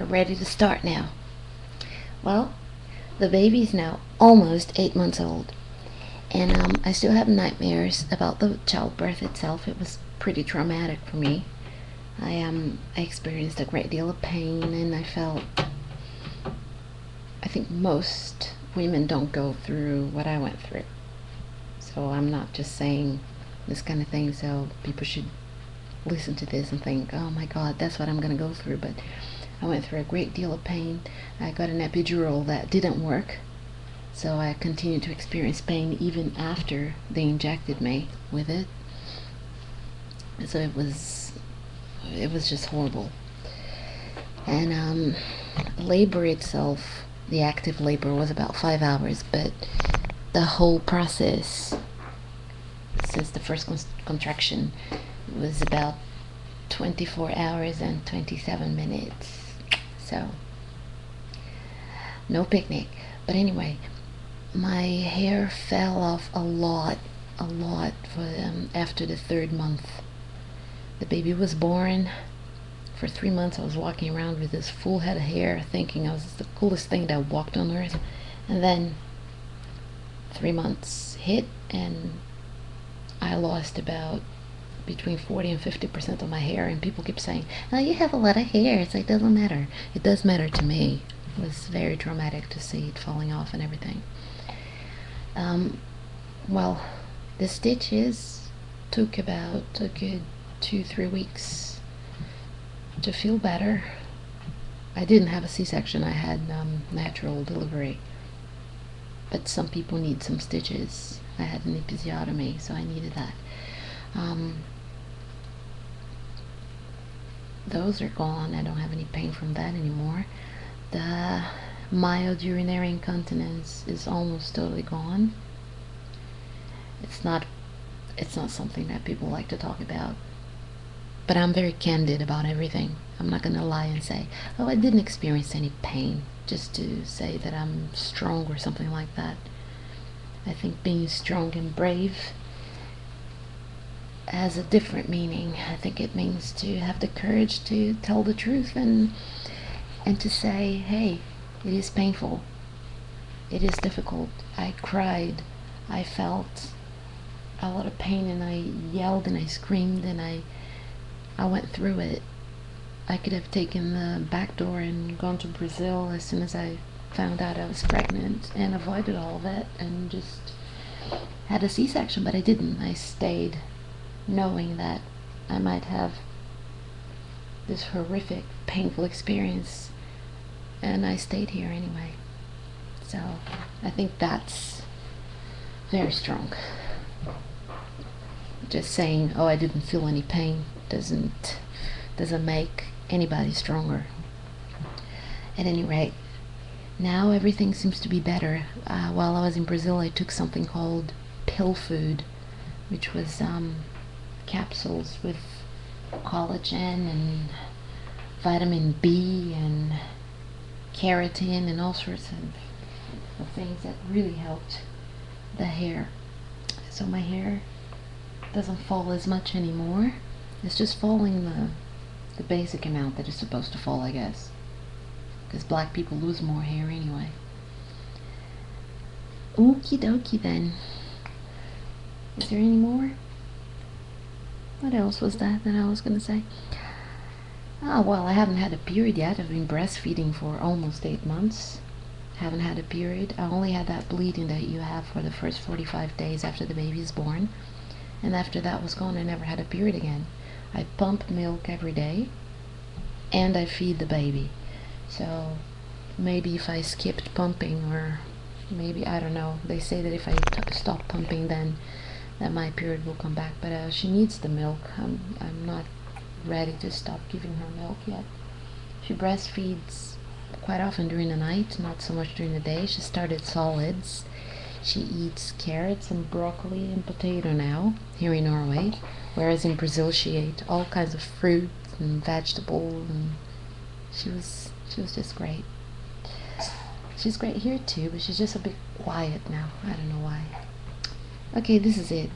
we're ready to start now. Well, the baby's now almost 8 months old, and I still have nightmares about the childbirth itself. It was pretty traumatic for me. I experienced a great deal of pain, and I think most women don't go through what I went through. So I'm not just saying this kind of thing so people should listen to this and think, oh my god, that's what I'm going to go through. But I went through a great deal of pain. I got an epidural that didn't work, so I continued to experience pain even after they injected me with it. So it was just horrible. And labor itself, the active labor, was about 5 hours, but the whole process since the first contraction was about 24 hours and 27 minutes. So no picnic. But anyway, my hair fell off a lot after the 3rd month. The baby was born. For 3 months I was walking around with this full head of hair, thinking I was the coolest thing that walked on earth. And then 3 months hit, and I lost about between 40 and 50% of my hair. And people keep saying, oh, you have a lot of hair. It's like, it doesn't matter. It does matter to me. It was very traumatic to see it falling off and everything. Well, the stitches took about a good 2-3 weeks to feel better. I didn't have a C-section. I had natural delivery, but some people need some stitches. I had an episiotomy, so I needed that. Those are gone. I don't have any pain from that anymore. The mild urinary incontinence is almost totally gone. It's not something that people like to talk about, but I'm very candid about everything. I'm not gonna lie and say, oh, I didn't experience any pain, just to say that I'm strong or something like that. I think being strong and brave has a different meaning. I think it means to have the courage to tell the truth and to say, hey, it is painful, it is difficult. I cried, I felt a lot of pain, and I yelled and I screamed, and I went through it. I could have taken the back door and gone to Brazil as soon as I found out I was pregnant and avoided all of it and just had a C-section, but I didn't. I stayed, knowing that I might have this horrific, painful experience, and I stayed here anyway. So I think that's very strong. Just saying, oh, I didn't feel any pain doesn't make anybody stronger. At any rate, now everything seems to be better. While I was in Brazil, I took something called pill food, which was capsules with collagen and vitamin B and keratin and all sorts of things that really helped the hair. So my hair doesn't fall as much anymore. It's just falling the basic amount that it's supposed to fall, I guess, because black people lose more hair anyway. Okie dokie then. Is there any more? What else was that I was gonna say? Oh, well, I haven't had a period yet. I've been breastfeeding for almost 8 months. Haven't had a period. I only had that bleeding that you have for the first 45 days after the baby is born, and after that was gone. I never had a period again. I pump milk every day, and I feed the baby. So maybe if I skipped pumping, or maybe, I don't know, they say that if I stop pumping, then that my period will come back. But she needs the milk. I'm not ready to stop giving her milk yet. She breastfeeds quite often during the night, not so much during the day. She started solids. She eats carrots and broccoli and potato now here in Norway, whereas in Brazil she ate all kinds of fruit and vegetables, and she was just great. She's great here too, but she's just a bit quiet now. I don't know why. Okay, this is it.